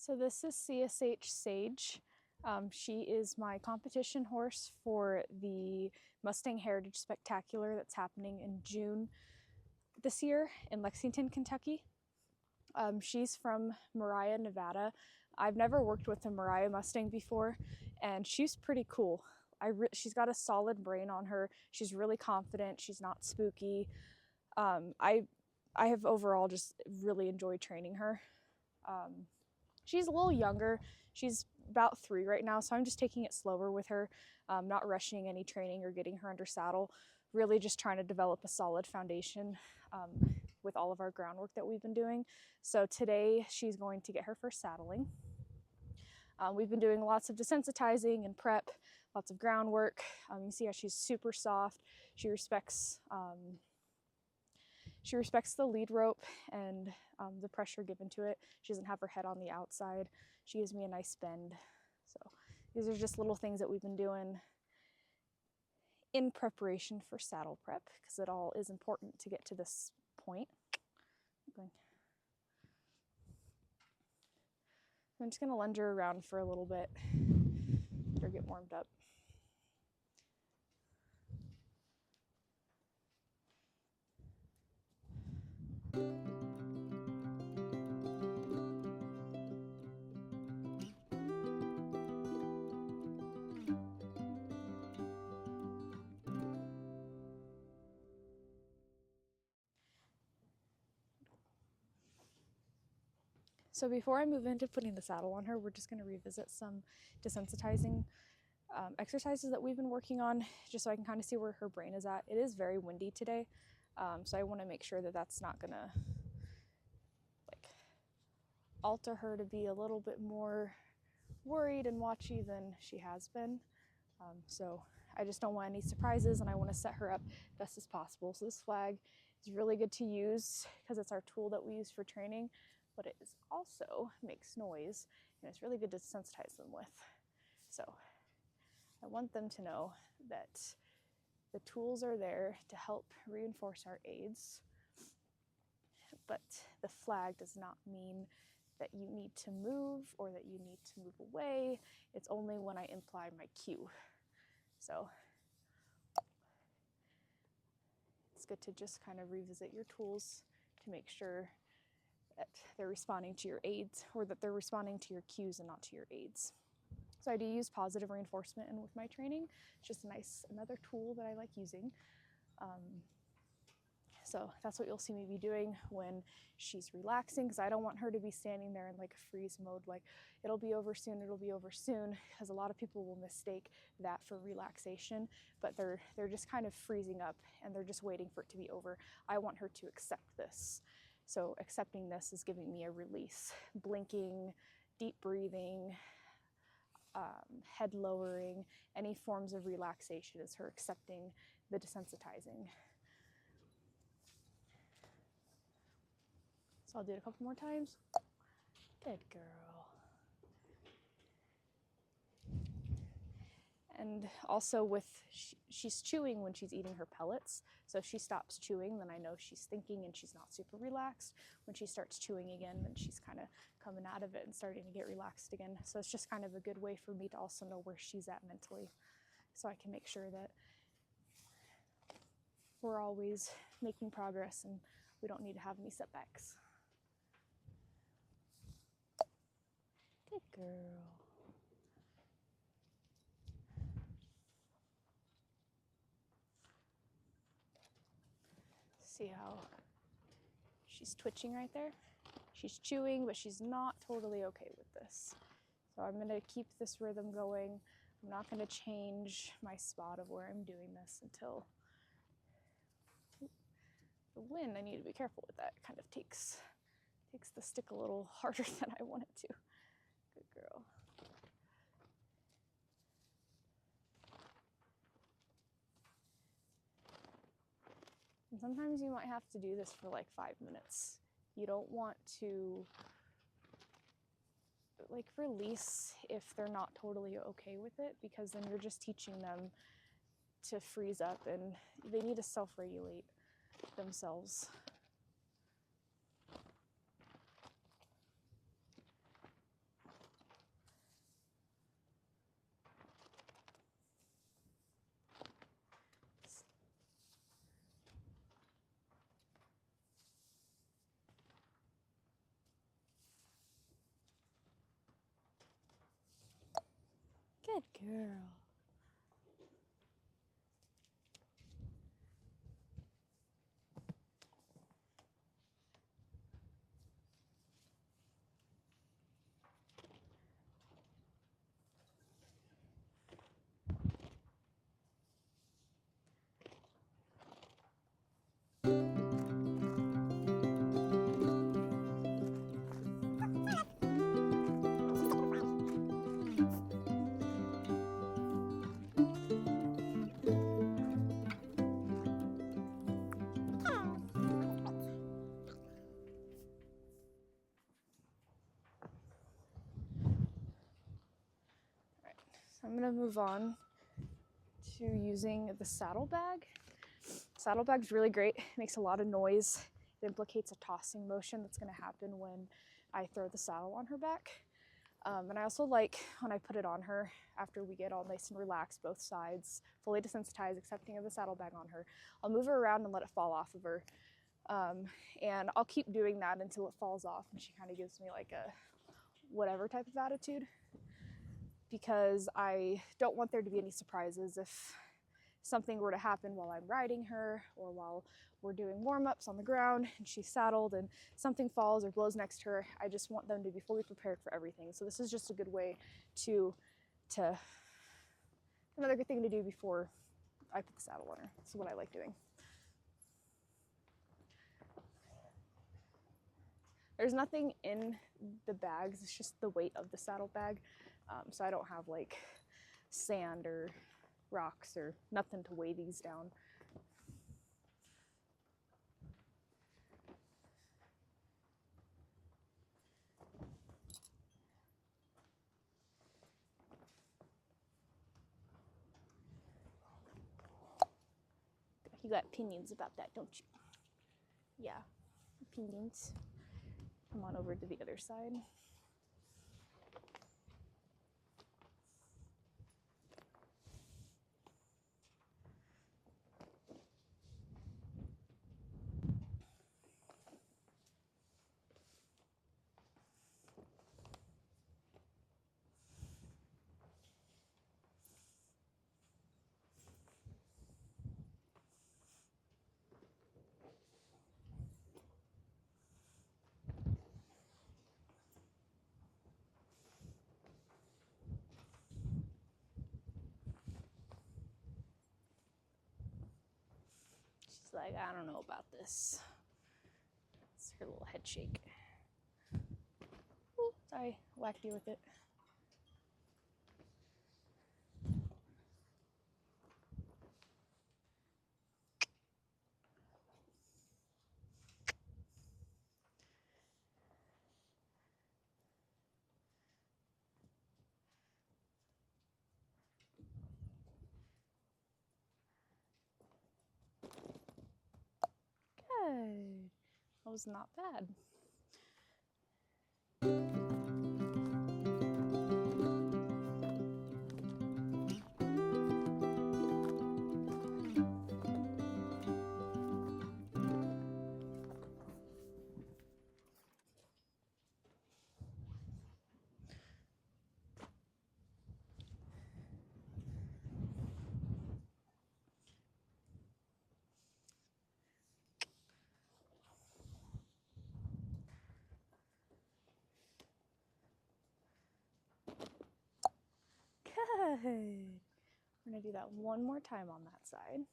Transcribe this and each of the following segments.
So this is CSH Sage. She is my competition horse for the Mustang Heritage Spectacular that's happening in June this year in Lexington, Kentucky. She's from Mare, Nevada. I've never worked with a Mare Mustang before, and she's pretty cool. She's got a solid brain on her. She's really confident. She's not spooky. I have overall just really enjoyed training her. She's a little younger. She's about 3 right now, so I'm just taking it slower with her, not rushing any training or getting her under saddle, really just trying to develop a solid foundation with all of our groundwork that we've been doing. So today she's going to get her first saddling. We've been doing lots of desensitizing and prep, lots of groundwork. You see how she's super soft. She respects the lead rope and the pressure given to it. She doesn't have her head on the outside. She gives me a nice bend. So these are just little things that we've been doing in preparation for saddle prep, because it all is important to get to this point. I'm just gonna lunge her around for a little bit, let her get warmed up. So before I move into putting the saddle on her, we're just gonna revisit some desensitizing exercises that we've been working on, just so I can kind of see where her brain is at. It is very windy today, so I want to make sure that that's not gonna like alter her to be a little bit more worried and watchy than she has been. So I just don't want any surprises, and I want to set her up best as possible. So this flag is really good to use because it's our tool that we use for training, but it is also makes noise, and it's really good to sensitize them with. So I want them to know that the tools are there to help reinforce our aids, but the flag does not mean that you need to move or that you need to move away. It's only when I imply my cue. So it's good to just kind of revisit your tools to make sure that they're responding to your aids, or that they're responding to your cues and not to your aids. So I do use positive reinforcement in with my training. It's just another tool that I like using. So that's what you'll see me be doing when she's relaxing, because I don't want her to be standing there in like a freeze mode, like it'll be over soon, because a lot of people will mistake that for relaxation, but they're just kind of freezing up and they're just waiting for it to be over. I want her to accept this. So accepting this is giving me a release. Blinking, deep breathing, head lowering, any forms of relaxation is her accepting the desensitizing. So I'll do it a couple more times. Good girl. And also she's chewing when she's eating her pellets. So if she stops chewing, then I know she's thinking and she's not super relaxed. When she starts chewing again, then she's kind of coming out of it and starting to get relaxed again. So it's just kind of a good way for me to also know where she's at mentally, so I can make sure that we're always making progress and we don't need to have any setbacks. Good girl. See how she's twitching right there? She's chewing, but she's not totally okay with this. So I'm gonna keep this rhythm going. I'm not gonna change my spot of where I'm doing this until the wind. I need to be careful with that. It kind of takes the stick a little harder than I want it to. Good girl. And sometimes you might have to do this for like 5 minutes. You don't want to like release if they're not totally okay with it, because then you're just teaching them to freeze up, and they need to self-regulate themselves. Good girl. So I'm gonna move on to using the saddle bag. Saddle bag's really great. It makes a lot of noise. It implicates a tossing motion that's gonna happen when I throw the saddle on her back. And I also like when I put it on her after we get all nice and relaxed, both sides, fully desensitized, accepting of the saddlebag on her. I'll move her around and let it fall off of her. And I'll keep doing that until it falls off and she kind of gives me like a whatever type of attitude, because I don't want there to be any surprises if something were to happen while I'm riding her or while we're doing warm-ups on the ground and she's saddled and something falls or blows next to her. I just want them to be fully prepared for everything. So this is just a good way to another good thing to do before I put the saddle on her. This is what I like doing. There's nothing in the bags, it's just the weight of the saddle bag. So I don't have like sand or rocks or nothing to weigh these down. You got opinions about that, don't you? Yeah, opinions. Come on over to the other side. She's like, I don't know about this. It's her little head shake. Ooh, sorry, whacked you with it. Good. That was not bad. Good. We're gonna do that one more time on that side.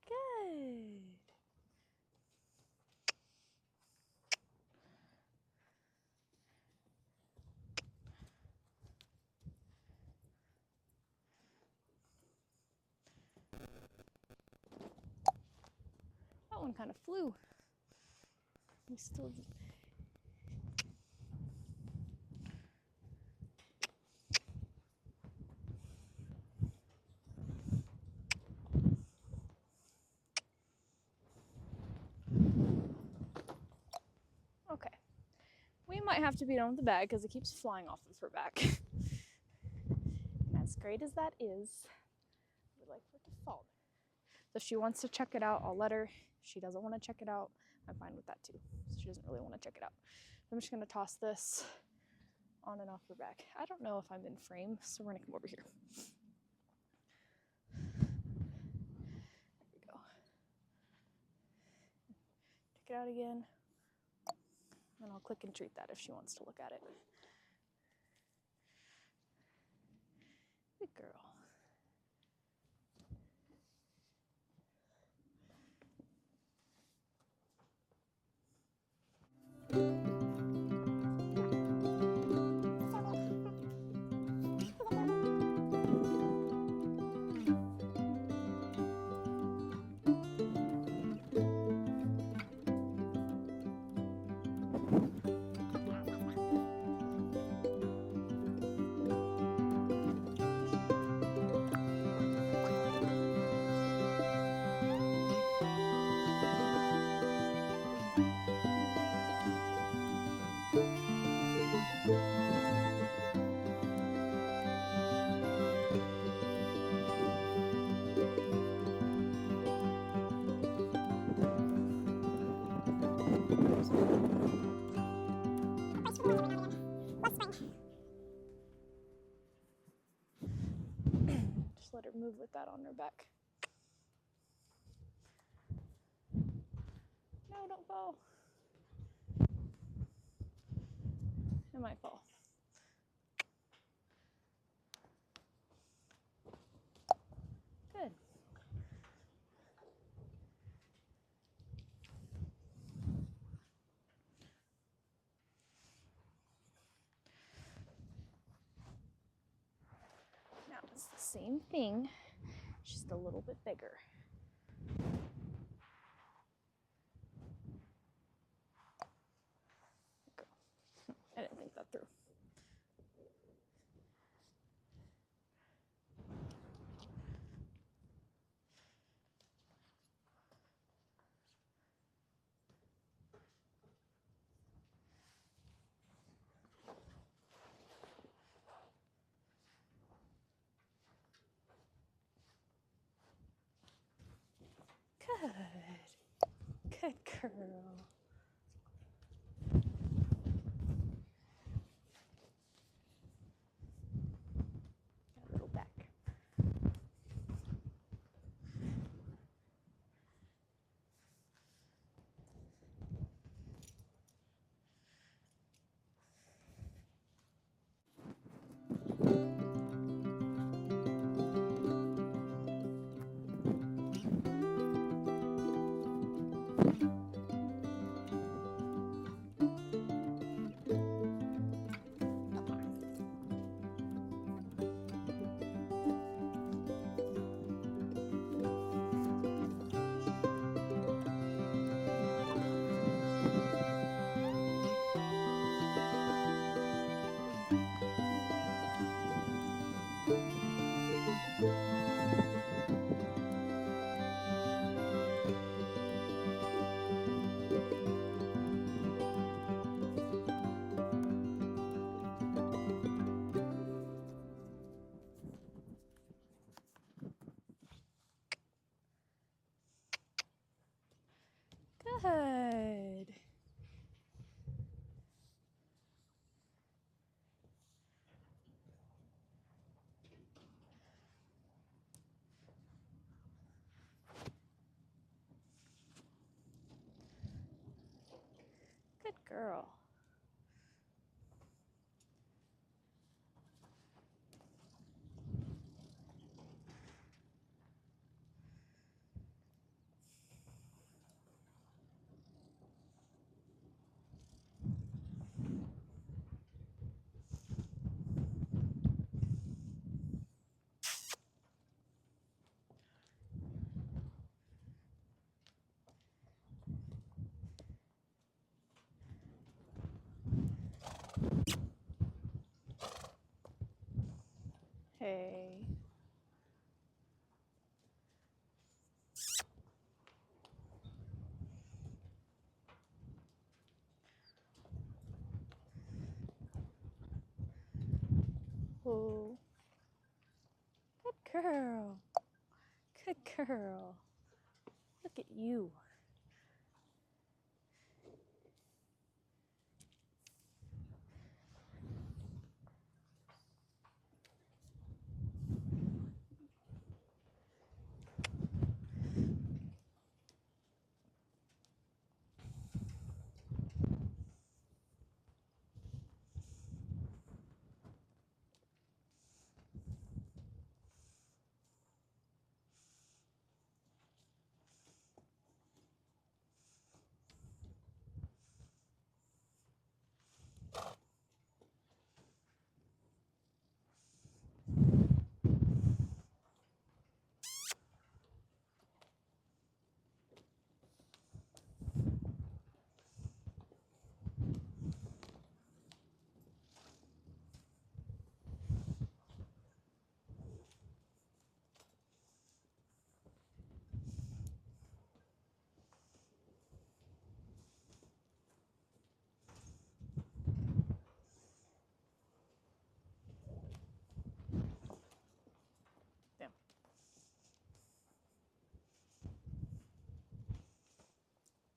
Good. That one kind of flew. We still. might have to be done with the bag because it keeps flying off of her back. And as great as that is, I would like for it to fall. So if she wants to check it out, I'll let her. If she doesn't want to check it out, I'm fine with that too. She doesn't really want to check it out. I'm just gonna toss this on and off her back. I don't know if I'm in frame, so we're gonna come over here. There we go. Check it out again. And I'll click and treat that if she wants to look at it. Good girl. Just let her move with that on her back. No, don't fall. It might fall. Good. Now it's the same thing, just a little bit bigger. Go. I didn't think that through. Good. Good girl. Got a little back. Good. Good girl. Hey. girl. Good girl. Look at you.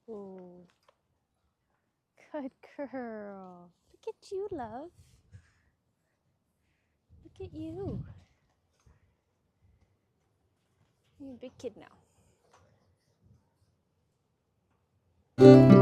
Oh, good girl. Look at you, love. Look at you. You're a big kid now.